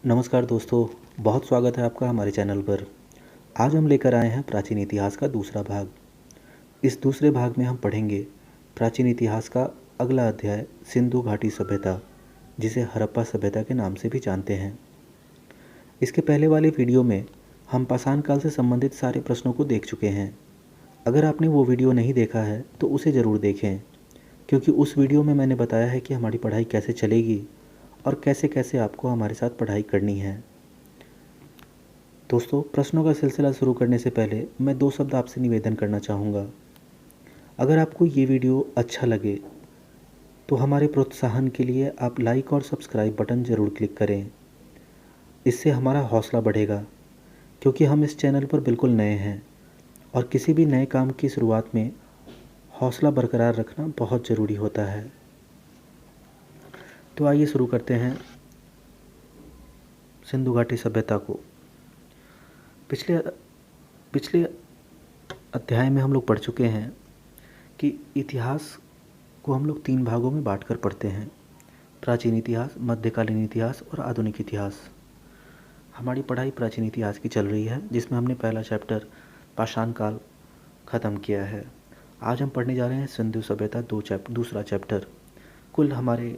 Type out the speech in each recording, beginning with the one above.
नमस्कार दोस्तों, बहुत स्वागत है आपका हमारे चैनल पर। आज हम लेकर आए हैं प्राचीन इतिहास का दूसरा भाग। इस दूसरे भाग में हम पढ़ेंगे प्राचीन इतिहास का अगला अध्याय, सिंधु घाटी सभ्यता, जिसे हड़प्पा सभ्यता के नाम से भी जानते हैं। इसके पहले वाले वीडियो में हम पाषाण काल से संबंधित सारे प्रश्नों को देख चुके हैं। अगर आपने वो वीडियो नहीं देखा है तो उसे ज़रूर देखें, क्योंकि उस वीडियो में मैंने बताया है कि हमारी पढ़ाई कैसे चलेगी और कैसे कैसे आपको हमारे साथ पढ़ाई करनी है। दोस्तों, प्रश्नों का सिलसिला शुरू करने से पहले मैं 2 शब्द आपसे निवेदन करना चाहूँगा। अगर आपको ये वीडियो अच्छा लगे तो हमारे प्रोत्साहन के लिए आप लाइक और सब्सक्राइब बटन ज़रूर क्लिक करें। इससे हमारा हौसला बढ़ेगा, क्योंकि हम इस चैनल पर बिल्कुल नए हैं और किसी भी नए काम की शुरुआत में हौसला बरकरार रखना बहुत ज़रूरी होता है। तो आइए शुरू करते हैं सिंधु घाटी सभ्यता को। पिछले अध्याय में हम लोग पढ़ चुके हैं कि इतिहास को हम लोग 3 भागों में बांट कर पढ़ते हैं: प्राचीन इतिहास, मध्यकालीन इतिहास और आधुनिक इतिहास। हमारी पढ़ाई प्राचीन इतिहास की चल रही है, जिसमें हमने पहला चैप्टर पाषाण काल ख़त्म किया है। आज हम पढ़ने जा रहे हैं सिंधु सभ्यता दूसरा चैप्टर। कुल हमारे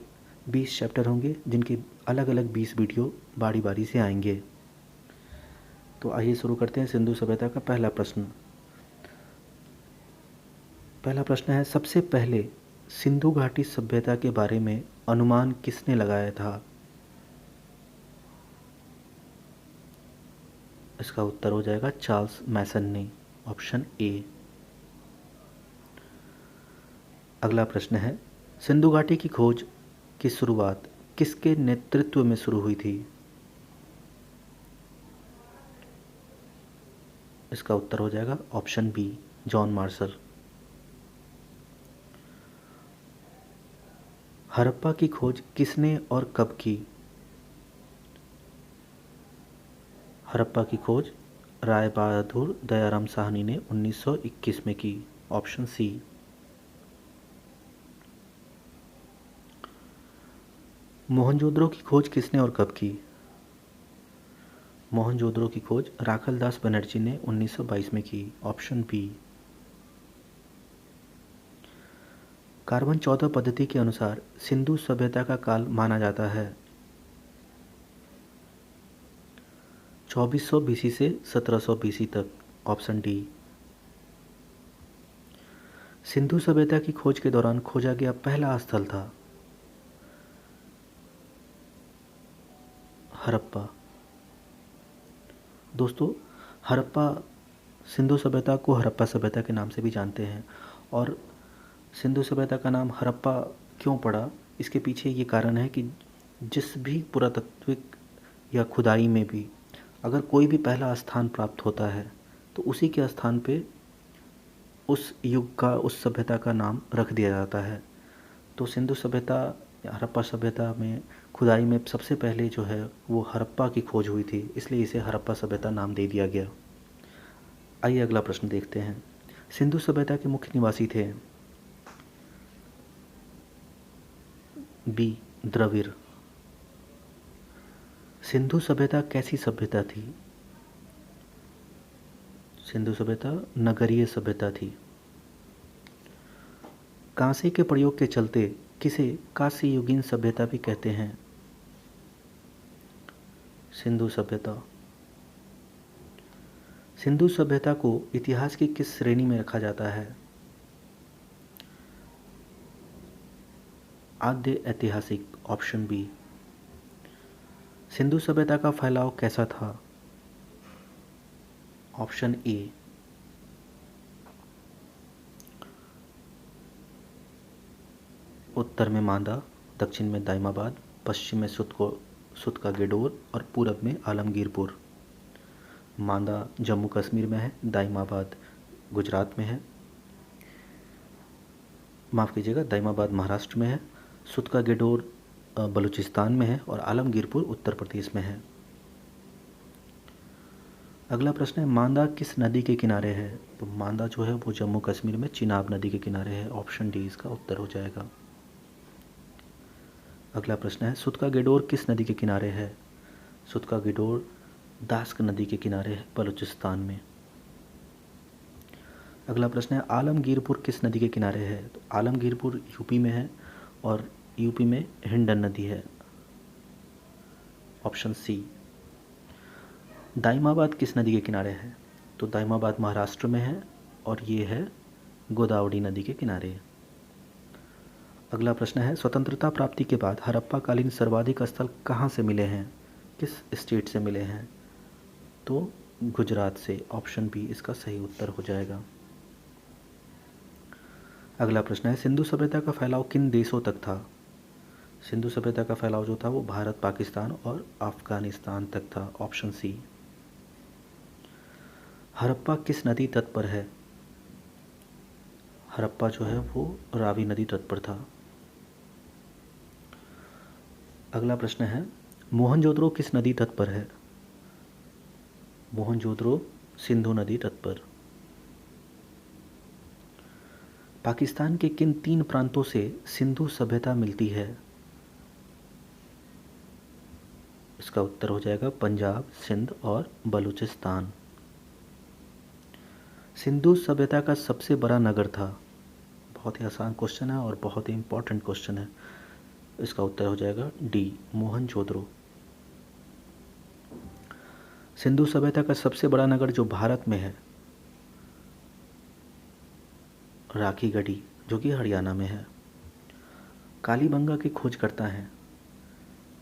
20 चैप्टर होंगे, जिनके अलग अलग 20 वीडियो बारी बारी से आएंगे। तो आइए शुरू करते हैं सिंधु सभ्यता का पहला प्रश्न। पहला प्रश्न है, सबसे पहले सिंधु घाटी सभ्यता के बारे में अनुमान किसने लगाया था? इसका उत्तर हो जाएगा चार्ल्स मैसन ने, ऑप्शन ए। अगला प्रश्न है, सिंधु घाटी की खोज की शुरुआत किसके नेतृत्व में शुरू हुई थी? इसका उत्तर हो जाएगा option B, John Marshall. Harappa की खोज किसने और कब की? हड़प्पा की खोज राय बहादुर दयाराम साहनी ने 1921 में की, ऑप्शन सी। मोहनजोदड़ो की खोज किसने और कब की? मोहनजोदड़ो की खोज राखल दास बनर्जी ने 1922 में की, ऑप्शन बी। कार्बन 14 पद्धति के अनुसार सिंधु सभ्यता का काल माना जाता है 2400 बीसी से 1700 बीसी तक, ऑप्शन डी। सिंधु सभ्यता की खोज के दौरान खोजा गया पहला स्थल था हड़प्पा। दोस्तों, हड़प्पा, सिंधु सभ्यता को हड़प्पा सभ्यता के नाम से भी जानते हैं। और सिंधु सभ्यता का नाम हड़प्पा क्यों पड़ा, इसके पीछे ये कारण है कि जिस भी पुरातात्विक या खुदाई में भी अगर कोई भी पहला स्थान प्राप्त होता है तो उसी के स्थान पे उस युग का, उस सभ्यता का नाम रख दिया जाता है। तो सिंधु सभ्यता या हड़प्पा सभ्यता में खुदाई में सबसे पहले जो है वो हड़प्पा की खोज हुई थी, इसलिए इसे हड़प्पा सभ्यता नाम दे दिया गया। आइए अगला प्रश्न देखते हैं। सिंधु सभ्यता के मुख्य निवासी थे बी, द्रविड़। सिंधु सभ्यता कैसी सभ्यता थी? सिंधु सभ्यता नगरीय सभ्यता थी। कांसे के प्रयोग के चलते किसे कांस्य युगीन सभ्यता भी कहते हैं? सिंधु सभ्यता। सिंधु सभ्यता को इतिहास की किस श्रेणी में रखा जाता है? आद्य ऐतिहासिक, ऑप्शन बी। सिंधु सभ्यता का फैलाव कैसा था? Option A. उत्तर में मांदा, दक्षिण में दाइमाबाद, पश्चिम में सुत का गेडोर और पूरब में आलमगीरपुर। मांदा जम्मू कश्मीर में है, दाइमाबाद गुजरात में है, माफ़ कीजिएगा, दाइमाबाद महाराष्ट्र में है, सुत का गेडोर बलूचिस्तान में है और आलमगीरपुर उत्तर प्रदेश में है। अगला प्रश्न है, मांदा किस नदी के किनारे है? तो मांदा जो है वो जम्मू कश्मीर में चिनाब नदी के किनारे है, ऑप्शन डी इसका उत्तर हो जाएगा। अगला प्रश्न है, सुत का गेडोर किस नदी के किनारे है? सुतका गिडोर दास्क नदी के किनारे है बलूचिस्तान में। अगला प्रश्न है आलमगीरपुर किस नदी के किनारे है? तो आलमगीरपुर यूपी में है और यूपी में हिंडन नदी है, ऑप्शन सी। दाइमाबाद किस नदी के किनारे है? तो दाइमाबाद महाराष्ट्र में है और ये है गोदावरी नदी के किनारे। अगला प्रश्न है स्वतंत्रता प्राप्ति के बाद हड़प्पा कालीन सर्वाधिक स्थल कहाँ से मिले हैं, किस स्टेट से मिले हैं? तो गुजरात से, ऑप्शन बी इसका सही उत्तर हो जाएगा। अगला प्रश्न है सिंधु सभ्यता का फैलाव किन देशों तक था? सिंधु सभ्यता का फैलाव जो था वो भारत, पाकिस्तान और अफगानिस्तान तक था, ऑप्शन सी। हड़प्पा किस नदी तट पर है? हड़प्पा जो है वो रावी नदी तट पर था। अगला प्रश्न है मोहनजोदड़ो किस नदी तट पर है? मोहनजोदड़ो सिंधु नदी तट पर। पाकिस्तान के किन 3 प्रांतों से सिंधु सभ्यता मिलती है? इसका उत्तर हो जाएगा पंजाब, सिंध और बलूचिस्तान। सिंधु सभ्यता का सबसे बड़ा नगर था? बहुत ही आसान क्वेश्चन है और बहुत ही इंपॉर्टेंट क्वेश्चन है। इसका उत्तर हो जाएगा डी, मोहनजोदड़ो। सिंधु सभ्यता का सबसे बड़ा नगर जो भारत में है, राखीगढ़ी, जो कि हरियाणा में है। कालीबंगा की खोज करता है?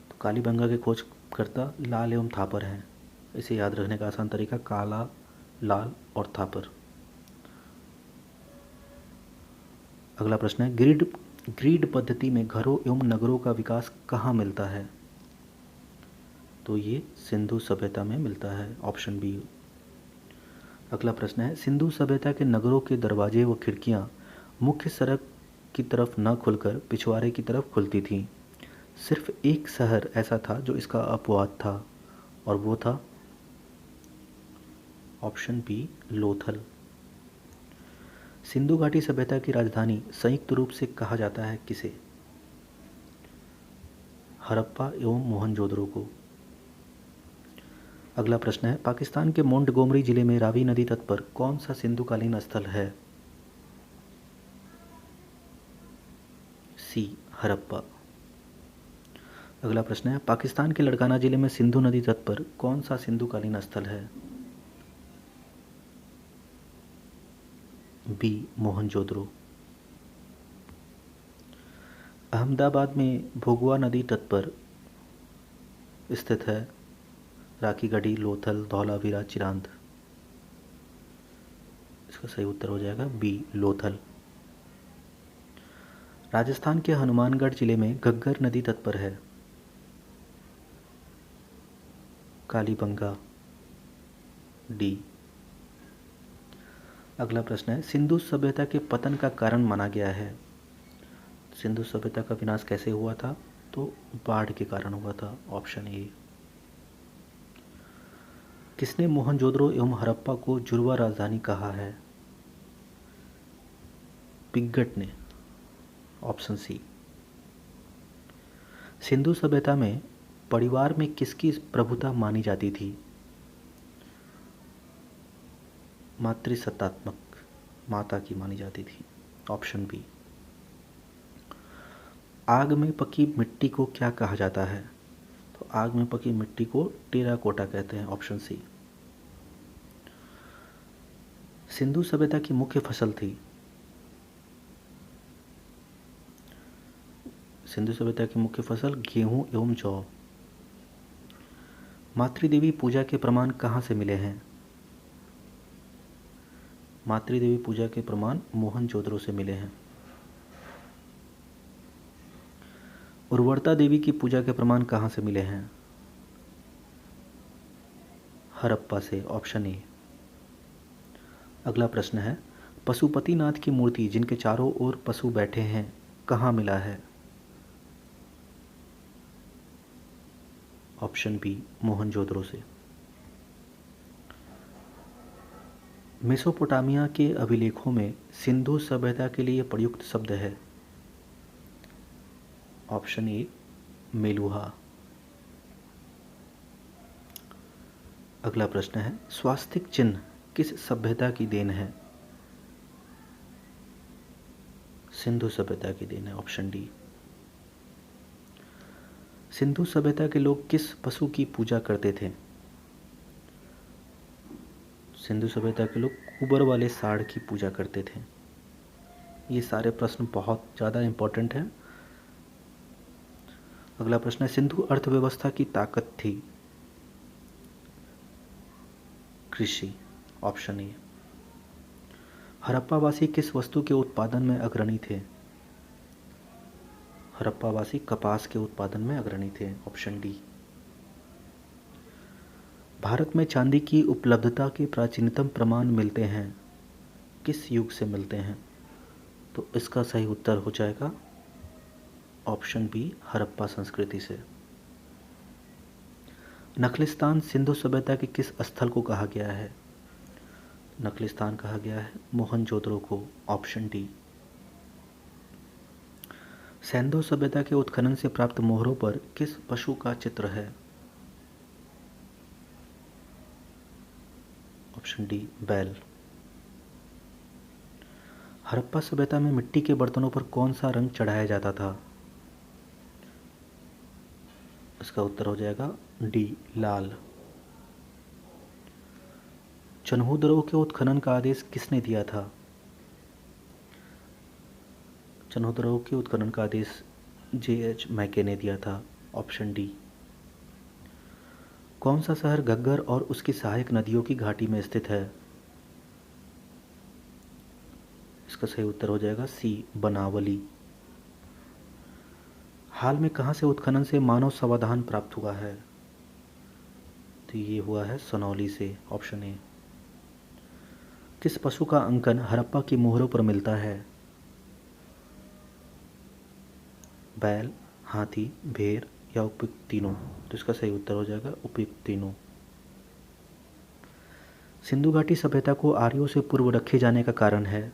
तो कालीबंगा के खोजकर्ता लाल एवं थापर हैं। इसे याद रखने का आसान तरीका काला, लाल और थापर। अगला प्रश्न है ग्रिड पद्धति में घरों एवं नगरों का विकास कहाँ मिलता है? तो ये सिंधु सभ्यता में मिलता है, ऑप्शन बी। अगला प्रश्न है सिंधु सभ्यता के नगरों के दरवाजे व खिड़कियां मुख्य सड़क की तरफ न खुलकर पिछवाड़े की तरफ खुलती थीं। सिर्फ एक शहर ऐसा था जो इसका अपवाद था और वो था ऑप्शन बी, लोथल। सिंधु घाटी सभ्यता की राजधानी संयुक्त रूप से कहा जाता है किसे? हड़प्पा एवं मोहनजोदड़ो को। अगला प्रश्न है पाकिस्तान के मोंटगोमरी जिले में रावी नदी तट पर कौन सा सिंधुकालीन स्थल है? सी, हड़प्पा। अगला प्रश्न है पाकिस्तान के लड़काना जिले में सिंधु नदी तट पर कौन सा सिंधुकालीन स्थल है? बी, मोहनजोदड़ो। अहमदाबाद में भोगवा नदी तट पर स्थित है राखीगढ़ी, लोथल, धौलावीरा, चिरांद। इसका सही उत्तर हो जाएगा बी, लोथल। राजस्थान के हनुमानगढ़ जिले में घग्गर नदी तट पर है कालीबंगा, डी। अगला प्रश्न है सिंधु सभ्यता के पतन का कारण माना गया है? सिंधु सभ्यता का विनाश कैसे हुआ था? तो बाढ़ के कारण हुआ था, ऑप्शन ए। किसने मोहनजोदड़ो एवं हड़प्पा को जुड़वा राजधानी कहा है? पिग्गट ने, ऑप्शन सी। सिंधु सभ्यता में परिवार में किसकी प्रभुता मानी जाती थी? मातृसत्तात्मक, माता की मानी जाती थी, ऑप्शन बी। आग में पकी मिट्टी को क्या कहा जाता है? तो आग में पकी मिट्टी को टेराकोटा कहते हैं, ऑप्शन सी। सिंधु सभ्यता की मुख्य फसल थी? सिंधु सभ्यता की मुख्य फसल गेहूं एवं जौ। मातृदेवी पूजा के प्रमाण कहाँ से मिले हैं? मातृदेवी पूजा के प्रमाण मोहनजोदड़ो से मिले हैं। उर्वरता देवी की पूजा के प्रमाण कहाँ से मिले हैं? हड़प्पा से, ऑप्शन ए। अगला प्रश्न है पशुपतिनाथ की मूर्ति जिनके चारों ओर पशु बैठे हैं कहाँ मिला है? ऑप्शन बी, मोहनजोदड़ो से। मेसोपोटामिया के अभिलेखों में सिंधु सभ्यता के लिए प्रयुक्त शब्द है? Option A, Meluha. अगला प्रश्न है, स्वास्तिक चिन्ह किस सभ्यता की देन है? सिंधु सभ्यता की देन है, ऑप्शन डी। सिंधु सभ्यता के लोग किस पशु की पूजा करते थे? सिंधु सभ्यता के लोग कुबर वाले सांड की पूजा करते थे। ये सारे प्रश्न बहुत ज़्यादा इम्पोर्टेंट हैं। अगला प्रश्न है, सिंधु अर्थव्यवस्था की ताकत थी? कृषि, ऑप्शन ए। हड़प्पावासी किस वस्तु के उत्पादन में अग्रणी थे? हड़प्पावासी कपास के उत्पादन में अग्रणी थे, ऑप्शन डी। भारत में चांदी की उपलब्धता के प्राचीनतम प्रमाण मिलते हैं, किस युग से मिलते हैं? तो इसका सही उत्तर हो जाएगा ऑप्शन बी, हड़प्पा संस्कृति से। नखलिस्तान सिंधु सभ्यता के किस स्थल को कहा गया है? नखलिस्तान कहा गया है मोहनजोदड़ो को, ऑप्शन डी। सिंधु सभ्यता के उत्खनन से प्राप्त मोहरों पर किस पशु का चित्र है? ऑप्शन डी, बैल। हड़प्पा सभ्यता में मिट्टी के बर्तनों पर कौन सा रंग चढ़ाया जाता था? इसका उत्तर हो जाएगा डी, लाल। चन्हूदरो के उत्खनन का आदेश किसने दिया था? चन्हूदरो के उत्खनन का आदेश J.H. मैके ने दिया था, ऑप्शन डी। कौन सा शहर घग्गर और उसकी सहायक नदियों की घाटी में स्थित है? इसका सही उत्तर हो जाएगा सी, बनावली। हाल में कहाँ से उत्खनन से मानव समाधान प्राप्त हुआ है? तो ये हुआ है सनौली से, ऑप्शन ए। किस पशु का अंकन हड़प्पा की मोहरों पर मिलता है? बैल, हाथी, भेड़ या उपयुक्त तीनों? तो इसका सही उत्तर हो जाएगा उपयुक्त तीनों। सिंधु घाटी सभ्यता को आर्यों से पूर्व रखे जाने का कारण है?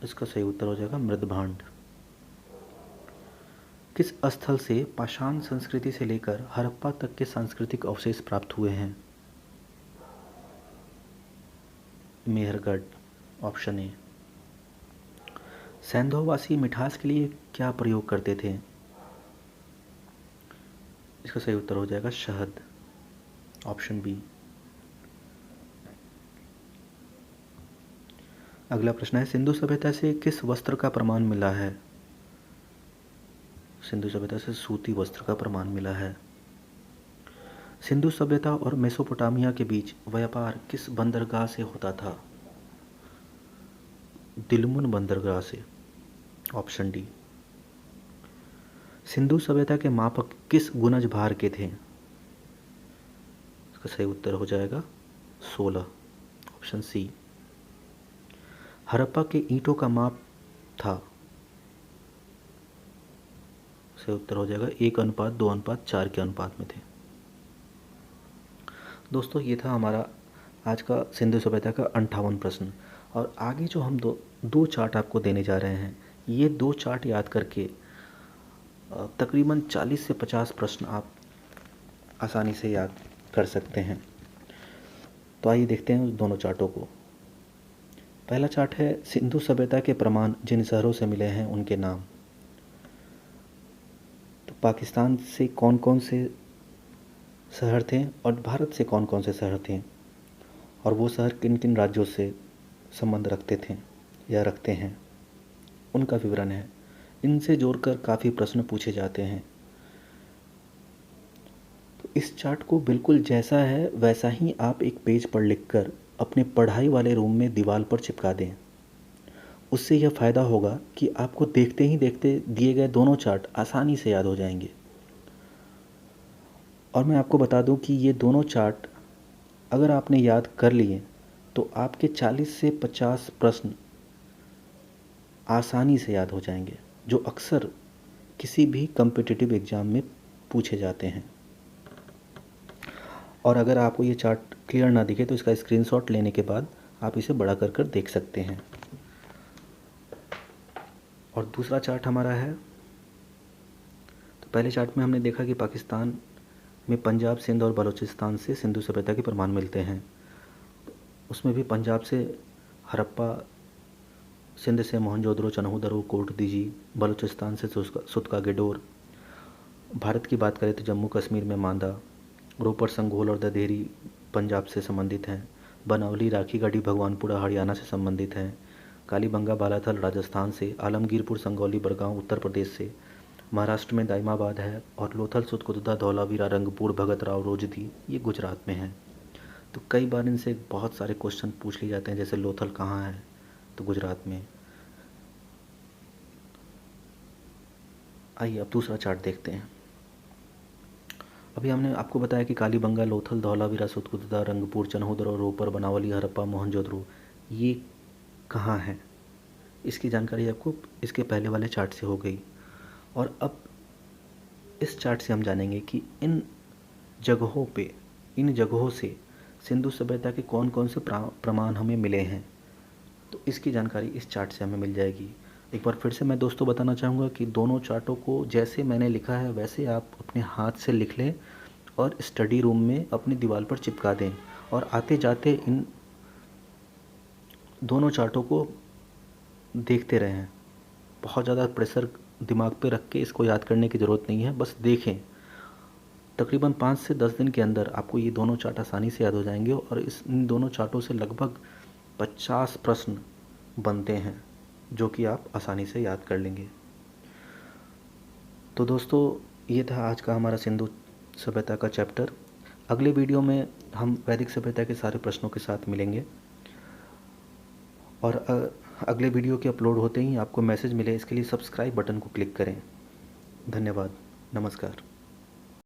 इसका सही उत्तर हो जाएगा मृदभांड। किस स्थल से पाषाण संस्कृति से लेकर हड़प्पा तक के सांस्कृतिक अवशेष प्राप्त हुए हैं? Mehrgarh, option A. सैंधववासी मिठास के लिए क्या प्रयोग करते थे? इसका सही उत्तर हो जाएगा शहद, ऑप्शन बी। अगला प्रश्न है, सिंधु सभ्यता से किस वस्त्र का प्रमाण मिला है? सिंधु सभ्यता से सूती वस्त्र का प्रमाण मिला है। सिंधु सभ्यता और मेसोपोटामिया के बीच व्यापार किस बंदरगाह से होता था? दिलमुन बंदरगाह से, ऑप्शन डी। सिंधु सभ्यता के मापक किस गुणज भार के थे? इसका सही उत्तर हो जाएगा 16, ऑप्शन सी। हड़प्पा के ईंटों का माप था? सही उत्तर हो जाएगा 1:2:4 के अनुपात में थे। दोस्तों, ये था हमारा आज का सिंधु सभ्यता का 58 प्रश्न। और आगे जो हम दो चार्ट आपको देने जा रहे हैं, ये 2 चार्ट याद करके तकरीबन 40 से 50 प्रश्न आप आसानी से याद कर सकते हैं। तो आइए देखते हैं उस दोनों चार्टों को। पहला चार्ट है सिंधु सभ्यता के प्रमाण जिन शहरों से मिले हैं उनके नाम। तो पाकिस्तान से कौन कौन से शहर थे और भारत से कौन कौन से शहर थे, और वो शहर किन किन राज्यों से संबंध रखते थे या रखते हैं, उनका विवरण है। इनसे जोड़कर काफ़ी प्रश्न पूछे जाते हैं। तो इस चार्ट को बिल्कुल जैसा है वैसा ही आप एक पेज पर लिखकर अपने पढ़ाई वाले रूम में दीवार पर चिपका दें। उससे यह फ़ायदा होगा कि आपको देखते ही देखते दिए गए दोनों चार्ट आसानी से याद हो जाएंगे। और मैं आपको बता दूं कि ये दोनों चार्ट अगर आपने याद कर लिए तो आपके 40 से 50 प्रश्न आसानी से याद हो जाएंगे, जो अक्सर किसी भी कम्पिटिटिव एग्ज़ाम में पूछे जाते हैं। और अगर आपको ये चार्ट क्लियर ना दिखे तो इसका स्क्रीनशॉट लेने के बाद आप इसे बड़ा कर कर देख सकते हैं। और दूसरा चार्ट हमारा है, तो पहले चार्ट में हमने देखा कि पाकिस्तान में पंजाब, सिंध और बलूचिस्तान से सिंधु सभ्यता के प्रमाण मिलते हैं। उसमें भी पंजाब से हड़प्पा, सिंध से मोहनजोदड़ो, चन्हूदरो, कोटदीजी, बलूचिस्तान से सुतका गेडोर। भारत की बात करें तो जम्मू कश्मीर में मांदा, रोपड़, संगोल और ददेरी पंजाब से संबंधित हैं। बनावली, राखी गढ़ी, भगवानपुरा हरियाणा से संबंधित हैं। कालीबंगा, बालाथल राजस्थान से। आलमगीरपुर, संगौली, बड़गांव उत्तर प्रदेश से। महाराष्ट्र में दाइमाबाद है। और लोथल, सुतकुदा, धौलावीरा, रंगपुर, भगतराव, रोजदी ये गुजरात में है। तो कई बार इनसे बहुत सारे क्वेश्चन पूछ लिए जाते हैं, जैसे लोथल कहाँ है, तो गुजरात में। आइए अब दूसरा चार्ट देखते हैं। अभी हमने आपको बताया कि कालीबंगा, लोथल, धौलावीरा, सुतकुदा, रंगपुर, चन्हूदरो, रोपर, बनावली, हड़प्पा, मोहनजोदड़ो ये कहाँ हैं। इसकी जानकारी आपको इसके पहले वाले चार्ट से हो गई। और अब इस चार्ट से हम जानेंगे कि इन जगहों से सिंधु सभ्यता के कौन कौन से प्रमाण हमें मिले हैं। तो इसकी जानकारी इस चार्ट से हमें मिल जाएगी। एक बार फिर से मैं दोस्तों बताना चाहूँगा कि दोनों चार्टों को जैसे मैंने लिखा है वैसे आप अपने हाथ से लिख लें और स्टडी रूम में अपनी दीवार पर चिपका दें। और आते जाते इन दोनों चार्टों को देखते रहें। बहुत ज़्यादा प्रेशर दिमाग पे रख के इसको याद करने की ज़रूरत नहीं है, बस देखें। तकरीबन 5 से 10 दिन के अंदर आपको ये दोनों चार्ट आसानी से याद हो जाएंगे। और इन दोनों चार्टों से लगभग 50 प्रश्न बनते हैं जो कि आप आसानी से याद कर लेंगे। तो दोस्तों ये था आज का हमारा सिंधु सभ्यता का चैप्टर। अगले वीडियो में हम वैदिक सभ्यता के सारे प्रश्नों के साथ मिलेंगे। और अगले वीडियो के अपलोड होते ही आपको मैसेज मिले, इसके लिए सब्सक्राइब बटन को क्लिक करें। धन्यवाद, नमस्कार।